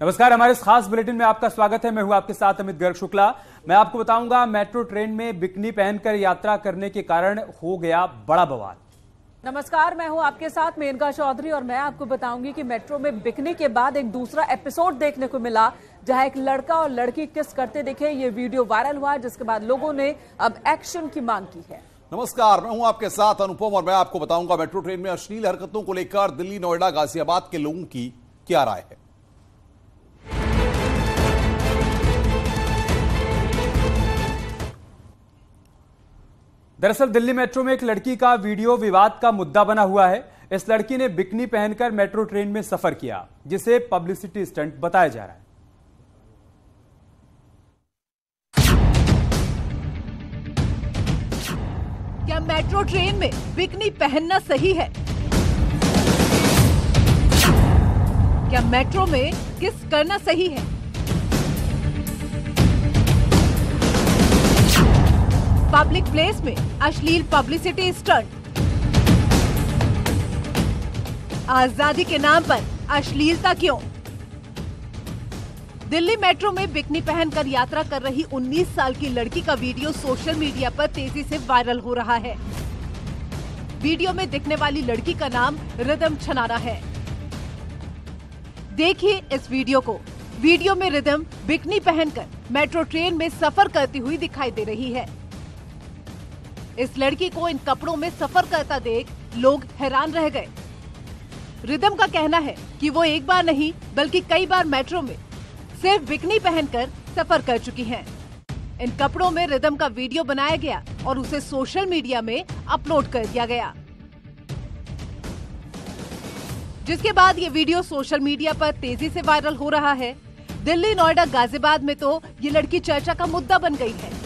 नमस्कार, हमारे इस खास बुलेटिन में आपका स्वागत है। मैं हूं आपके साथ अमित गर्ग शुक्ला। मैं आपको बताऊंगा मेट्रो ट्रेन में बिकनी पहनकर यात्रा करने के कारण हो गया बड़ा बवाल। नमस्कार, मैं हूं आपके साथ मेनका चौधरी और मैं आपको बताऊंगी कि मेट्रो में बिकनी के बाद एक दूसरा एपिसोड देखने को मिला जहां एक लड़का और लड़की किस करते दिखे। ये वीडियो वायरल हुआ जिसके बाद लोगों ने अब एक्शन की मांग की है। नमस्कार, मैं हूं आपके साथ अनुपम और मैं आपको बताऊंगा मेट्रो ट्रेन में अश्लील हरकतों को लेकर दिल्ली, नोएडा, गाजियाबाद के लोगों की क्या राय है। दरअसल दिल्ली मेट्रो में एक लड़की का वीडियो विवाद का मुद्दा बना हुआ है। इस लड़की ने बिकनी पहनकर मेट्रो ट्रेन में सफर किया, जिसे पब्लिसिटी स्टंट बताया जा रहा है। क्या मेट्रो ट्रेन में बिकनी पहनना सही है? क्या मेट्रो में किस करना सही है? पब्लिक प्लेस में अश्लील पब्लिसिटी स्टंट। आजादी के नाम पर अश्लीलता क्यों? दिल्ली मेट्रो में बिकनी पहनकर यात्रा कर रही 19 साल की लड़की का वीडियो सोशल मीडिया पर तेजी से वायरल हो रहा है। वीडियो में दिखने वाली लड़की का नाम रिदम छनारा है। देखिए इस वीडियो को। वीडियो में रिदम बिकनी पहनकर मेट्रो ट्रेन में सफर करती हुई दिखाई दे रही है। इस लड़की को इन कपड़ों में सफर करता देख लोग हैरान रह गए। रिदम का कहना है कि वो एक बार नहीं बल्कि कई बार मेट्रो में सिर्फ बिकनी पहनकर सफर कर चुकी हैं। इन कपड़ों में रिदम का वीडियो बनाया गया और उसे सोशल मीडिया में अपलोड कर दिया गया, जिसके बाद ये वीडियो सोशल मीडिया पर तेजी से वायरल हो रहा है। दिल्ली, नोएडा, गाजियाबाद में तो ये लड़की चर्चा का मुद्दा बन गई है।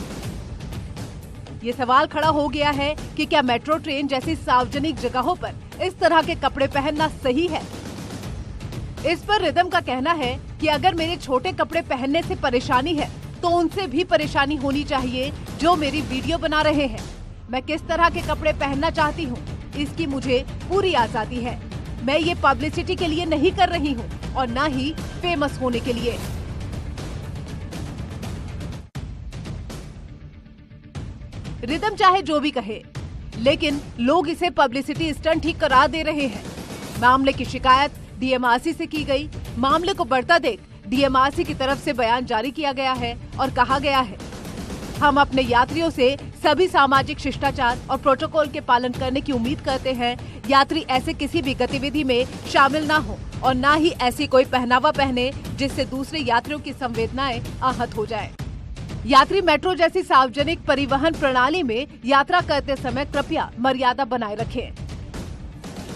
ये सवाल खड़ा हो गया है कि क्या मेट्रो ट्रेन जैसी सार्वजनिक जगहों पर इस तरह के कपड़े पहनना सही है। इस पर रिदम का कहना है कि अगर मेरे छोटे कपड़े पहनने से परेशानी है तो उनसे भी परेशानी होनी चाहिए जो मेरी वीडियो बना रहे हैं। मैं किस तरह के कपड़े पहनना चाहती हूँ इसकी मुझे पूरी आजादी है। मैं ये पब्लिसिटी के लिए नहीं कर रही हूँ और न ही फेमस होने के लिए। रिदम चाहे जो भी कहे, लेकिन लोग इसे पब्लिसिटी स्टंट ही करार दे रहे हैं। मामले की शिकायत डीएमआरसी से की गई। मामले को बढ़ता देख डीएमआरसी की तरफ से बयान जारी किया गया है और कहा गया है, हम अपने यात्रियों से सभी सामाजिक शिष्टाचार और प्रोटोकॉल के पालन करने की उम्मीद करते हैं। यात्री ऐसे किसी भी गतिविधि में शामिल ना हो और ना ही ऐसी कोई पहनावा पहने जिससे दूसरे यात्रियों की संवेदनाएं आहत हो जाए। यात्री मेट्रो जैसी सार्वजनिक परिवहन प्रणाली में यात्रा करते समय कृपया मर्यादा बनाए रखें।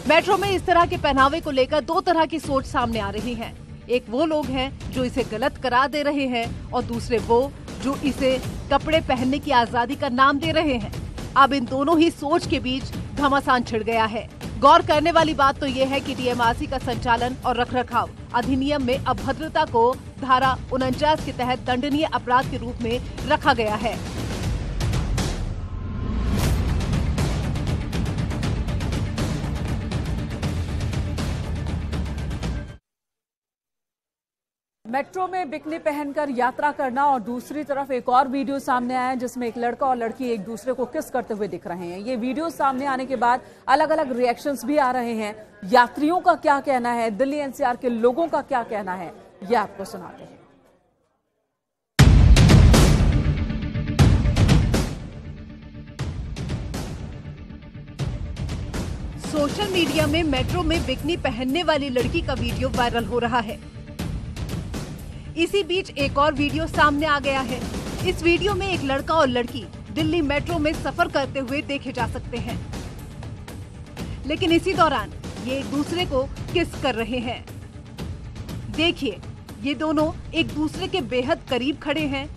मेट्रो में इस तरह के पहनावे को लेकर दो तरह की सोच सामने आ रही है। एक वो लोग हैं जो इसे गलत करार दे रहे हैं और दूसरे वो जो इसे कपड़े पहनने की आजादी का नाम दे रहे हैं। अब इन दोनों ही सोच के बीच घमासान छिड़ गया है। गौर करने वाली बात तो ये है कि डीएमआरसी का संचालन और रखरखाव अधिनियम में अभद्रता को धारा 49 के तहत दंडनीय अपराध के रूप में रखा गया है। मेट्रो में बिकनी पहनकर यात्रा करना और दूसरी तरफ एक और वीडियो सामने आया जिसमें एक लड़का और लड़की एक दूसरे को किस करते हुए दिख रहे हैं। ये वीडियो सामने आने के बाद अलग अलग रिएक्शंस भी आ रहे हैं। यात्रियों का क्या कहना है, दिल्ली एनसीआर के लोगों का क्या कहना है, ये आपको सुनाते हैं। सोशल मीडिया में मेट्रो में बिकनी पहनने वाली लड़की का वीडियो वायरल हो रहा है। इसी बीच एक और वीडियो सामने आ गया है। इस वीडियो में एक लड़का और लड़की दिल्ली मेट्रो में सफर करते हुए देखे जा सकते हैं, लेकिन इसी दौरान ये एक दूसरे को किस कर रहे हैं। देखिए, ये दोनों एक दूसरे के बेहद करीब खड़े हैं।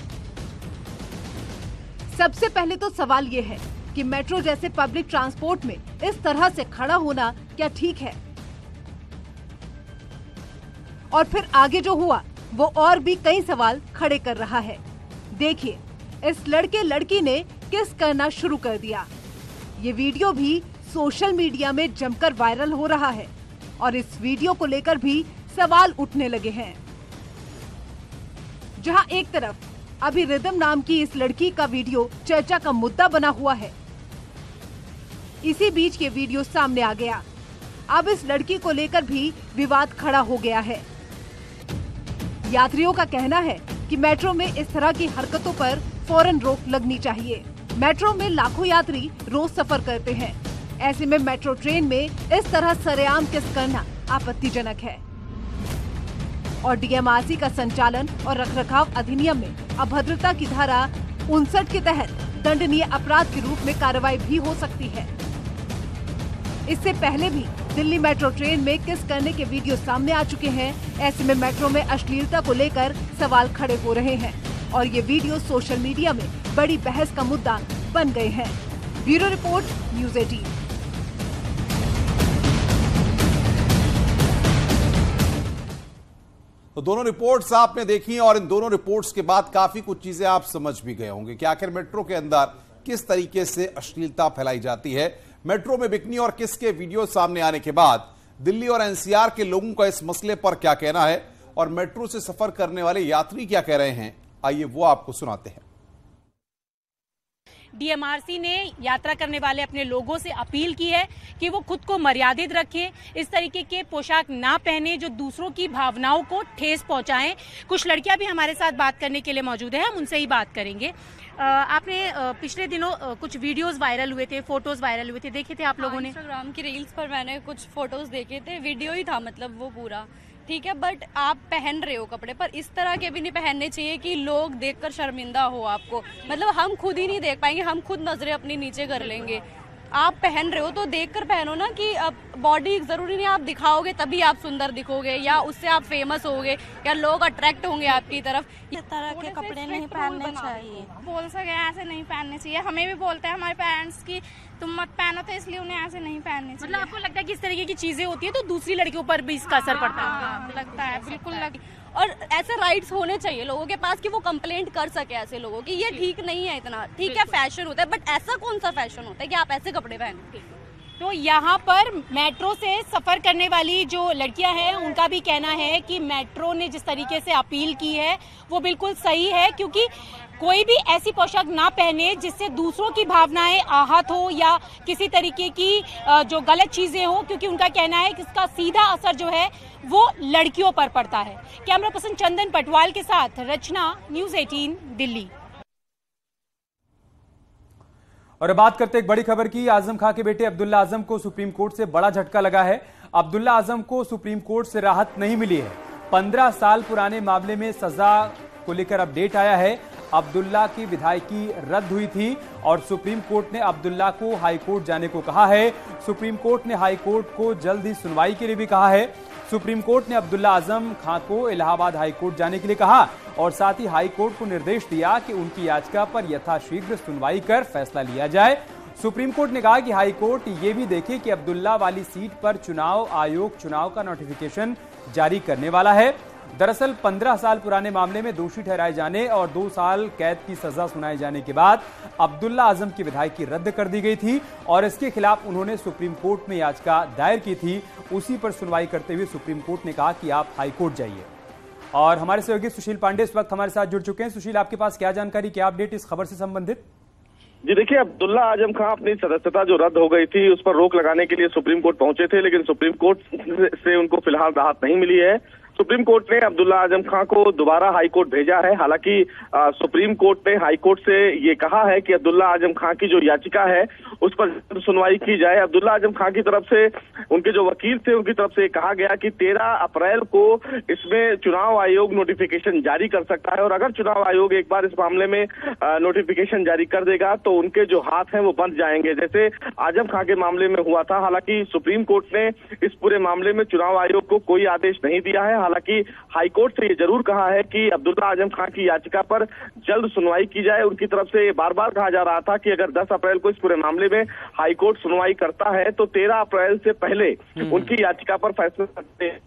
सबसे पहले तो सवाल ये है कि मेट्रो जैसे पब्लिक ट्रांसपोर्ट में इस तरह से खड़ा होना क्या ठीक है? और फिर आगे जो हुआ वो और भी कई सवाल खड़े कर रहा है। देखिए, इस लड़के लड़की ने किस करना शुरू कर दिया। ये वीडियो भी सोशल मीडिया में जमकर वायरल हो रहा है और इस वीडियो को लेकर भी सवाल उठने लगे हैं। जहां एक तरफ अभी रिदम नाम की इस लड़की का वीडियो चर्चा का मुद्दा बना हुआ है, इसी बीच ये वीडियो सामने आ गया। अब इस लड़की को लेकर भी विवाद खड़ा हो गया है। यात्रियों का कहना है कि मेट्रो में इस तरह की हरकतों पर फौरन रोक लगनी चाहिए। मेट्रो में लाखों यात्री रोज सफर करते हैं, ऐसे में मेट्रो ट्रेन में इस तरह सरेआम किस करना आपत्तिजनक है। और डीएमआरसी का संचालन और रखरखाव अधिनियम में अभद्रता की धारा 59 के तहत दंडनीय अपराध के रूप में कार्रवाई भी हो सकती है। इससे पहले भी दिल्ली मेट्रो ट्रेन में किस करने के वीडियो सामने आ चुके हैं। ऐसे में मेट्रो में अश्लीलता को लेकर सवाल खड़े हो रहे हैं और ये वीडियो सोशल मीडिया में बड़ी बहस का मुद्दा बन गए हैं। Bureau report, news 18। तो दोनों रिपोर्ट्स आपने देखी और इन दोनों रिपोर्ट्स के बाद काफी कुछ चीजें आप समझ भी गए होंगे कि आखिर मेट्रो के अंदर किस तरीके से अश्लीलता फैलाई जाती है। मेट्रो में बिकनी और किस के वीडियो सामने आने के बाद दिल्ली और एनसीआर के लोगों का इस मसले पर क्या कहना है और मेट्रो से सफर करने वाले यात्री क्या कह रहे हैं, आइए वो आपको सुनाते हैं। डीएमआरसी ने यात्रा करने वाले अपने लोगों से अपील की है कि वो खुद को मर्यादित रखें, इस तरीके के पोशाक ना पहने जो दूसरों की भावनाओं को ठेस पहुंचाएं। कुछ लड़कियां भी हमारे साथ बात करने के लिए मौजूद हैं, हम उनसे ही बात करेंगे। आपने पिछले दिनों कुछ वीडियोस वायरल हुए थे, फोटोज वायरल हुए थे, देखे थे आप लोगों ने? इंस्टाग्राम की रील्स पर मैंने कुछ फोटोज देखे थे, वीडियो ही था मतलब वो पूरा, ठीक है। बट आप पहन रहे हो कपड़े, पर इस तरह के भी नहीं पहनने चाहिए कि लोग देखकर शर्मिंदा हो आपको। मतलब हम खुद ही नहीं देख पाएंगे, हम खुद नजरें अपनी नीचे कर लेंगे। आप पहन रहे हो तो देखकर पहनो ना, कि अब बॉडी जरूरी नहीं आप दिखाओगे तभी आप सुंदर दिखोगे या उससे आप फेमस होगे या लोग अट्रैक्ट होंगे आपकी तरफ। इस तरह के कपड़े नहीं पहनने चाहिए। बोल सके ऐसे नहीं पहनने चाहिए। हमें भी बोलते हैं हमारे पेरेंट्स की तुम मत पहनो, तो इसलिए उन्हें ऐसे नहीं पहनने चाहिए। मतलब आपको लगता है कि इस तरीके की चीजें होती है तो दूसरी लड़कियों पर भी इसका असर पड़ता है? लगता है, बिल्कुल और ऐसे राइट्स होने चाहिए लोगों के पास कि वो कंप्लेंट कर सके ऐसे लोगों की ये ठीक नहीं है इतना। ठीक है, फैशन होता है, बट ऐसा कौन सा फैशन होता है कि आप ऐसे कपड़े पहने? तो यहाँ पर मेट्रो से सफर करने वाली जो लड़कियां हैं उनका भी कहना है कि मेट्रो ने जिस तरीके से अपील की है वो बिल्कुल सही है, क्योंकि कोई भी ऐसी पोशाक ना पहने जिससे दूसरों की भावनाएं आहत हो या किसी तरीके की जो गलत चीजें हो, क्योंकि उनका कहना है कि इसका सीधा असर जो है वो लड़कियों पर पड़ता है। कैमरा पर्सन चंदन पटवाल के साथ रचना, न्यूज़ 18 दिल्ली। और बात करते एक बड़ी खबर की। आजम खां के बेटे अब्दुल्ला आजम को सुप्रीम कोर्ट से बड़ा झटका लगा है। अब्दुल्ला आजम को सुप्रीम कोर्ट से राहत नहीं मिली है। 15 साल पुराने मामले में सजा को लेकर अपडेट आया है। अब्दुल्ला की विधायकी रद्द हुई थी और सुप्रीम कोर्ट ने अब्दुल्ला को हाई कोर्ट जाने को कहा है। सुप्रीम कोर्ट ने हाई कोर्ट को जल्द ही सुनवाई के लिए भी कहा है। सुप्रीम कोर्ट ने अब्दुल्ला आजम खां को इलाहाबाद हाई कोर्ट जाने के लिए कहा और साथ ही हाई कोर्ट को निर्देश दिया कि उनकी याचिका पर यथाशीघ्र सुनवाई कर फैसला लिया जाए। सुप्रीम कोर्ट ने कहा कि हाई कोर्ट ये भी देखे कि अब्दुल्ला वाली सीट पर चुनाव आयोग चुनाव का नोटिफिकेशन जारी करने वाला है। दरअसल 15 साल पुराने मामले में दोषी ठहराए जाने और 2 साल कैद की सजा सुनाए जाने के बाद अब्दुल्ला आजम की विधायकी रद्द कर दी गई थी और इसके खिलाफ उन्होंने सुप्रीम कोर्ट में याचिका दायर की थी। उसी पर सुनवाई करते हुए सुप्रीम कोर्ट ने कहा कि आप हाई कोर्ट जाइए। और हमारे सहयोगी सुशील पांडे इस वक्त हमारे साथ जुड़ चुके हैं। सुशील, आपके पास क्या जानकारी, क्या अपडेट इस खबर से संबंधित? जी देखिए, अब्दुल्ला आजम खां अपनी सदस्यता जो रद्द हो गई थी उस पर रोक लगाने के लिए सुप्रीम कोर्ट पहुंचे थे, लेकिन सुप्रीम कोर्ट से उनको फिलहाल राहत नहीं मिली है। सुप्रीम कोर्ट ने अब्दुल्ला आजम खां को दोबारा हाई कोर्ट भेजा है। हालांकि सुप्रीम कोर्ट ने हाई कोर्ट से ये कहा है कि अब्दुल्ला आजम खां की जो याचिका है उस पर सुनवाई की जाए। अब्दुल्ला आजम खां की तरफ से, उनके जो वकील थे उनकी तरफ से कहा गया कि 13 अप्रैल को इसमें चुनाव आयोग नोटिफिकेशन जारी कर सकता है और अगर चुनाव आयोग एक बार इस मामले में नोटिफिकेशन जारी कर देगा तो उनके जो हाथ हैं वो बंध जाएंगे, जैसे आजम खां के मामले में हुआ था। हालांकि सुप्रीम कोर्ट ने इस पूरे मामले में चुनाव आयोग को कोई आदेश नहीं दिया है। हालांकि हाईकोर्ट से ये जरूर कहा है कि अब्दुल्ला आजम खां की याचिका पर जल्द सुनवाई की जाए। उनकी तरफ से बार बार कहा जा रहा था कि अगर 10 अप्रैल को इस पूरे मामले में हाईकोर्ट सुनवाई करता है तो 13 अप्रैल से पहले उनकी याचिका पर फैसला करते हैं।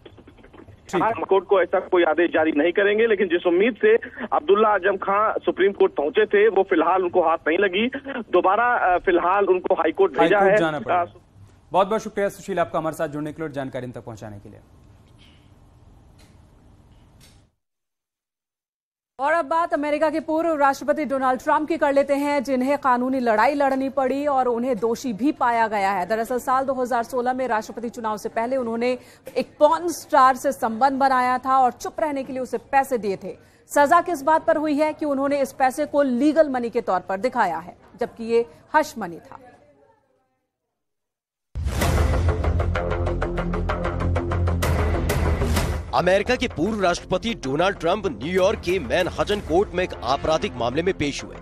कोर्ट को ऐसा कोई आदेश जारी नहीं करेंगे, लेकिन जिस उम्मीद से अब्दुल्ला आजम खां सुप्रीम कोर्ट पहुंचे थे वो फिलहाल उनको हाथ नहीं लगी। दोबारा फिलहाल उनको हाईकोर्ट भेजा है। बहुत बहुत शुक्रिया सुशील आपका हमारे साथ जुड़ने के लिए और जानकारी तक पहुंचाने के लिए। और अब बात अमेरिका के पूर्व राष्ट्रपति डोनाल्ड ट्रंप की कर लेते हैं, जिन्हें कानूनी लड़ाई लड़नी पड़ी और उन्हें दोषी भी पाया गया है। दरअसल साल 2016 में राष्ट्रपति चुनाव से पहले उन्होंने एक पॉर्न स्टार से संबंध बनाया था और चुप रहने के लिए उसे पैसे दिए थे। सजा किस बात पर हुई है कि उन्होंने इस पैसे को लीगल मनी के तौर पर दिखाया है, जबकि ये हश मनी था। अमेरिका के पूर्व राष्ट्रपति डोनाल्ड ट्रंप न्यूयॉर्क के मैनहट्टन कोर्ट में एक आपराधिक मामले में पेश हुए,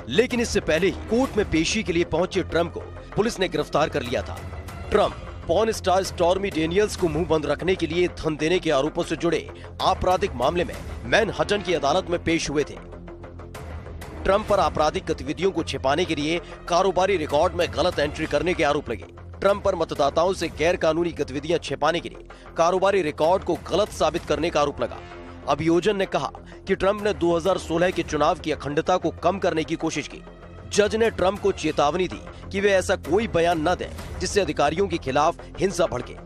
लेकिन इससे पहले ही कोर्ट में पेशी के लिए पहुंचे ट्रंप को पुलिस ने गिरफ्तार कर लिया था। Trump porn star stormy Daniels को मुंह बंद रखने के लिए धन देने के आरोपों से जुड़े आपराधिक मामले में मैनहट्टन की अदालत में पेश हुए थे। ट्रंप पर आपराधिक गतिविधियों को छिपाने के लिए कारोबारी रिकॉर्ड में गलत एंट्री करने के आरोप लगे। ट्रंप पर मतदाताओं से गैर कानूनी गतिविधियां छिपाने के लिए कारोबारी रिकॉर्ड को गलत साबित करने का आरोप लगा। अभियोजन ने कहा कि ट्रंप ने 2016 के चुनाव की अखंडता को कम करने की कोशिश की। जज ने ट्रंप को चेतावनी दी कि वे ऐसा कोई बयान न दें जिससे अधिकारियों के खिलाफ हिंसा भड़के।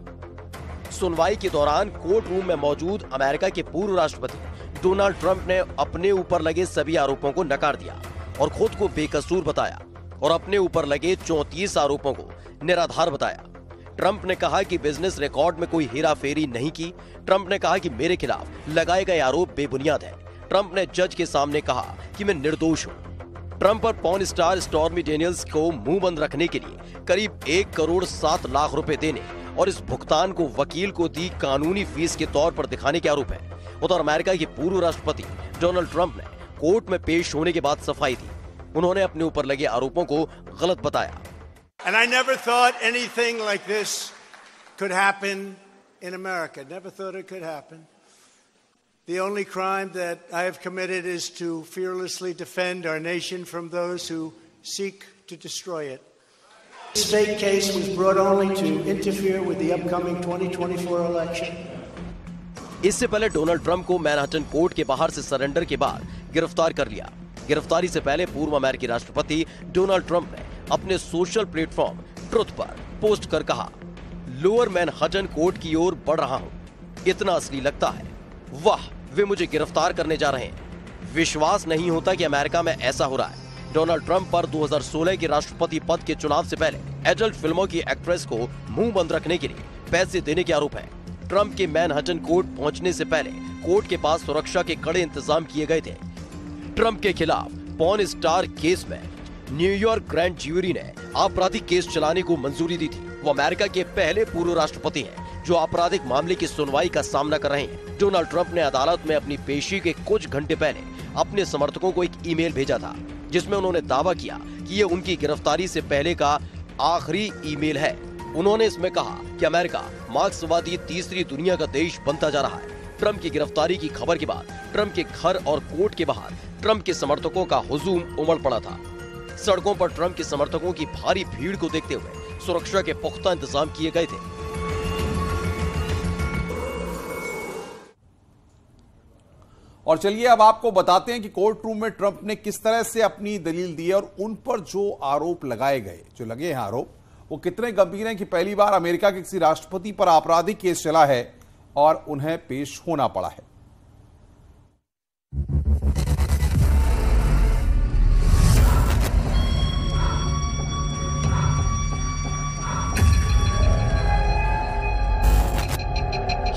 सुनवाई के दौरान कोर्ट रूम में मौजूद अमेरिका के पूर्व राष्ट्रपति डोनाल्ड ट्रंप ने अपने ऊपर लगे सभी आरोपों को नकार दिया और खुद को बेकसूर बताया और अपने ऊपर लगे 34 आरोपों को निराधार बताया। ट्रंप ने कहा कि बिजनेस रिकॉर्ड में कोई हेराफेरी नहीं की। ट्रंप ने कहा कि मेरे खिलाफ लगाए गए आरोप बेबुनियाद हैं। ट्रंप ने जज के सामने कहा कि मैं निर्दोष हूं। ट्रंप पर पॉर्न स्टार स्टॉर्मी डेनियल्स को मुंह बंद रखने के लिए करीब 1 करोड़ 7 लाख रुपए देने और इस भुगतान को वकील को दी कानूनी फीस के तौर पर दिखाने के आरोप है। उधर अमेरिका के पूर्व राष्ट्रपति डोनाल्ड ट्रंप ने कोर्ट में पेश होने के बाद सफाई दी। उन्होंने अपने ऊपर लगे आरोपों को गलत बताया। And I never thought anything like this could happen in America. Never thought it could happen. The only crime that I have committed is to fearlessly defend our nation from those who seek to destroy it. The state case was brought only to interfere with the upcoming 2024 election. इससे पहले Donald Trump को Manhattan court के बाहर से surrender के बाद गिरफ्तार कर लिया। गिरफ्तारी से पहले पूर्व अमेरिकी राष्ट्रपति डोनाल्ड ट्रंप ने अपने सोशल प्लेटफॉर्म ट्रुथ पर पोस्ट कर कहा, लोअर मैनहट्टन कोर्ट की ओर बढ़ रहा हूं, इतना असली लगता है, वाह वे मुझे गिरफ्तार करने जा रहे हैं। विश्वास नहीं होता कि अमेरिका में ऐसा हो रहा है। डोनाल्ड ट्रंप पर 2016 के राष्ट्रपति पद के चुनाव से पहले एडल्ट फिल्मों की एक्ट्रेस को मुंह बंद रखने के लिए पैसे देने के आरोप है। ट्रंप के मैनहट्टन कोर्ट पहुंचने से पहले कोर्ट के पास सुरक्षा के कड़े इंतजाम किए गए थे। ट्रंप के खिलाफ पॉर्न स्टार केस में न्यूयॉर्क ग्रैंड ज्यूरी ने आपराधिक केस चलाने को मंजूरी दी थी। वो अमेरिका के पहले पूर्व राष्ट्रपति हैं जो आपराधिक मामले की सुनवाई का सामना कर रहे हैं। डोनाल्ड ट्रंप ने अदालत में अपनी पेशी के कुछ घंटे पहले अपने समर्थकों को एक ईमेल भेजा था, जिसमें उन्होंने दावा किया कि ये उनकी गिरफ्तारी से पहले का आखिरी ईमेल है। उन्होंने इसमें कहा कि अमेरिका मार्क्सवादी तीसरी दुनिया का देश बनता जा रहा है। ट्रंप की गिरफ्तारी की खबर के बाद ट्रंप के घर और कोर्ट के बाहर ट्रंप के समर्थकों का हुजूम उमड़ पड़ा था। सड़कों पर ट्रंप के समर्थकों की भारी भीड़ को देखते हुए सुरक्षा के पुख्ता इंतजाम किए गए थे। और चलिए अब आपको बताते हैं कि कोर्ट रूम में ट्रंप ने किस तरह से अपनी दलील दी है और उन पर जो आरोप लगाए गए, जो लगे हैं आरोप, वो कितने गंभीर हैं कि पहली बार अमेरिका के किसी राष्ट्रपति पर आपराधिक केस चला है और उन्हें पेश होना पड़ा है।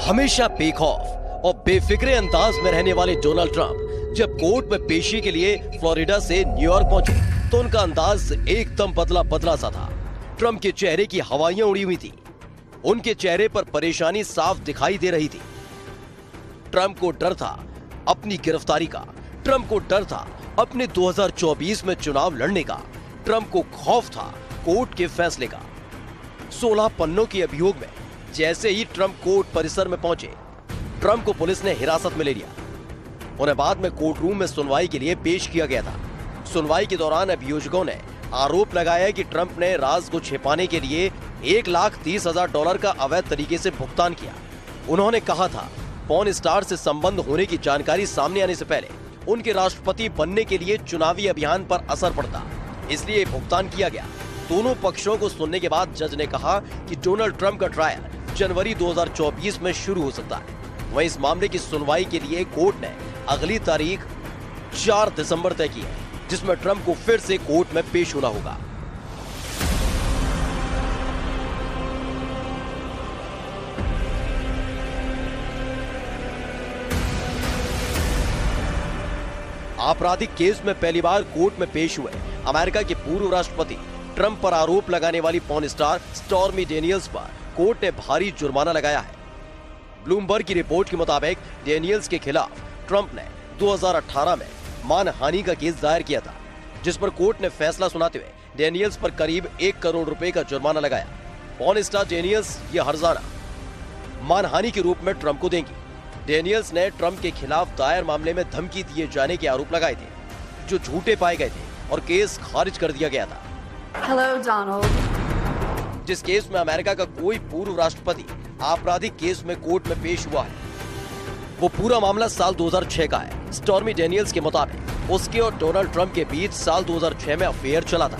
हमेशा बेखौफ और बेफिक्रे अंदाज में रहने वाले डोनाल्ड ट्रंप जब कोर्ट में पेशी के लिए फ्लोरिडा से न्यूयॉर्क पहुंचे तो उनका अंदाज एकदम बदला सा था। ट्रंप के चेहरे की हवाइयां उड़ी हुई थी। उनके चेहरे पर परेशानी साफ दिखाई दे रही थी। ट्रंप को डर था अपनी गिरफ्तारी का। ट्रंप को डर था अपने 2024 में चुनाव लड़ने का। ट्रंप को खौफ था कोर्ट के फैसले का। 16 पन्नों के अभियोग में जैसे ही ट्रंप कोर्ट परिसर में पहुंचे, ट्रंप को पुलिस ने हिरासत में ले लिया। उन्हें बाद में कोर्ट रूम में सुनवाई के लिए पेश किया गया था। सुनवाई के दौरान अभियोजकों ने आरोप लगाया कि ट्रंप ने राज को छिपाने के लिए $1,30,000 का अवैध तरीके से भुगतान किया। उन्होंने कहा था पॉर्न स्टार से संबंध होने की जानकारी सामने आने से पहले उनके राष्ट्रपति बनने के लिए चुनावी अभियान पर असर पड़ता, इसलिए भुगतान किया गया। दोनों पक्षों को सुनने के बाद जज ने कहा कि डोनाल्ड ट्रंप का ट्रायल जनवरी 2024 में शुरू हो सकता है। वहीं इस मामले की सुनवाई के लिए कोर्ट ने अगली तारीख 4 दिसंबर तय की है, जिसमें ट्रंप को फिर से कोर्ट में पेश होना होगा। आपराधिक केस में पहली बार कोर्ट में पेश हुए अमेरिका के पूर्व राष्ट्रपति ट्रंप पर आरोप लगाने वाली पॉर्न स्टार स्टॉर्मी डेनियल्स पर कोर्ट ने भारी जुर्माना लगाया है। ब्लूमबर्ग की रिपोर्ट के मुताबिक डेनियल्स के खिलाफ ट्रंप ने 2018 में मानहानि का केस दायर किया था, जिस पर कोर्ट ने फैसला सुनाते हुए डेनियल्स पर करीब 1 करोड़ रुपए का जुर्माना लगाया। पॉर्न स्टार डेनियल्स ये हर्जाना मानहानि के रूप में ट्रंप को देंगी। डेनियल्स ने ट्रंप के खिलाफ दायर मामले में धमकी दिए जाने के आरोप लगाए थे, जो झूठे पाए गए थे और केस खारिज कर दिया गया था। Hello, Donald. जिस केस में अमेरिका का कोई पूर्व राष्ट्रपति आपराधिक केस में कोर्ट में पेश हुआ है, वो पूरा मामला साल 2006 का है। स्टॉर्मी डेनियल्स के मुताबिक उसके और डोनाल्ड ट्रंप के बीच साल 2006 में अफेयर चला था,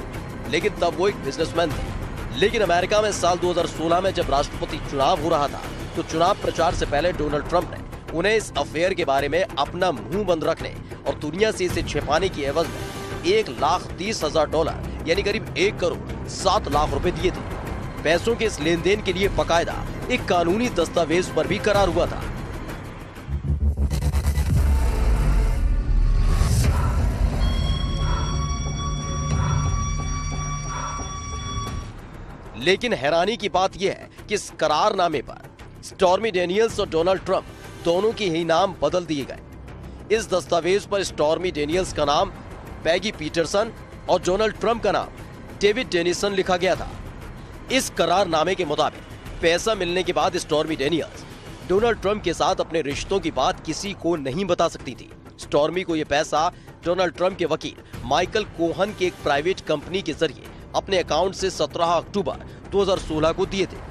लेकिन तब वो एक बिजनेसमैन थे। लेकिन अमेरिका में साल 2016 में जब राष्ट्रपति चुनाव हो रहा था, तो चुनाव प्रचार से पहले डोनाल्ड ट्रंप ने उन्हें इस अफेयर के बारे में अपना मुंह बंद रखने और दुनिया से इसे छिपाने की एवज में $1,30,000 यानी करीब 1 करोड़ 7 लाख रुपए दिए थे। पैसों के इस लेन देन के लिए बकायदा एक कानूनी दस्तावेज पर भी करार हुआ था। लेकिन हैरानी की बात यह है कि इस करारनामे पर स्टॉर्मी डेनियल्स और डोनाल्ड ट्रंप दोनों के ही नाम बदल दिए गए। इस दस्तावेज पर स्टॉर्मी डेनियल्स का नाम पैगी पीटरसन और डोनाल्ड ट्रंप का नाम डेविड डेनिसन लिखा गया था। इस करारनामे के मुताबिक पैसा मिलने के बाद स्टॉर्मी डेनियल्स डोनाल्ड ट्रंप के साथ अपने रिश्तों की बात किसी को नहीं बता सकती थी। स्टॉर्मी को यह पैसा डोनाल्ड ट्रंप के वकील माइकल कोहन के एक प्राइवेट कंपनी के जरिए अपने अकाउंट से 17 अक्टूबर 2016 को दिए थे।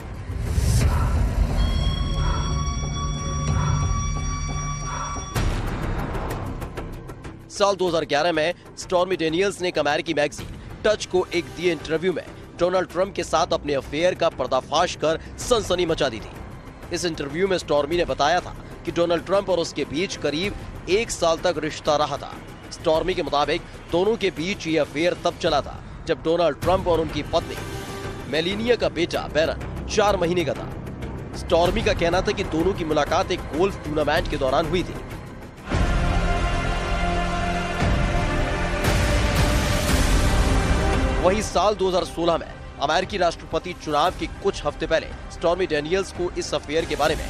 साल 2011 में स्टॉर्मी डेनियल्स ने एक अमेरिकी मैगजीन टच को एक दिए इंटरव्यू में डोनाल्ड ट्रंप के साथ अपने अफेयर का पर्दाफाश कर सनसनी मचा दी थी। इस इंटरव्यू में स्टॉर्मी ने बताया था कि डोनाल्ड ट्रंप और उसके बीच करीब 1 साल तक रिश्ता रहा था। स्टॉर्मी के मुताबिक दोनों के बीच ये अफेयर तब चला था जब डोनाल्ड ट्रंप और उनकी पत्नी मेलिनिया का बेटा बैरन 4 महीने का था। स्टॉर्मी का कहना था कि दोनों की मुलाकात एक गोल्फ टूर्नामेंट के दौरान हुई थी। वहीं साल 2016 में अमेरिकी राष्ट्रपति चुनाव के कुछ हफ्ते पहले स्टॉर्मी डेनियल्स को इस अफेयर के बारे में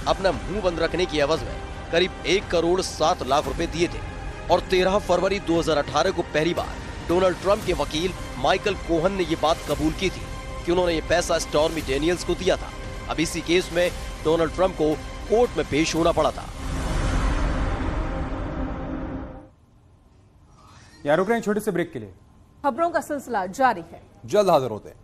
अपना मुंह बंद रखने की एवज में करीब 1 करोड़ 7 लाख रुपए दिए थे और 13 फरवरी 2018 को पहली बार डोनाल्ड ट्रंप के वकील माइकल कोहन ने ये बात कबूल की थी कि उन्होंने ये पैसा स्टॉर्मी डेनियल्स को दिया था। अब इसी केस में डोनाल्ड ट्रंप को कोर्ट में पेश होना पड़ा था। यहाँ रुक रहे हैं छोटे से ब्रेक के लिए। खबरों का सिलसिला जारी है, जल्द हाजिर होते हैं।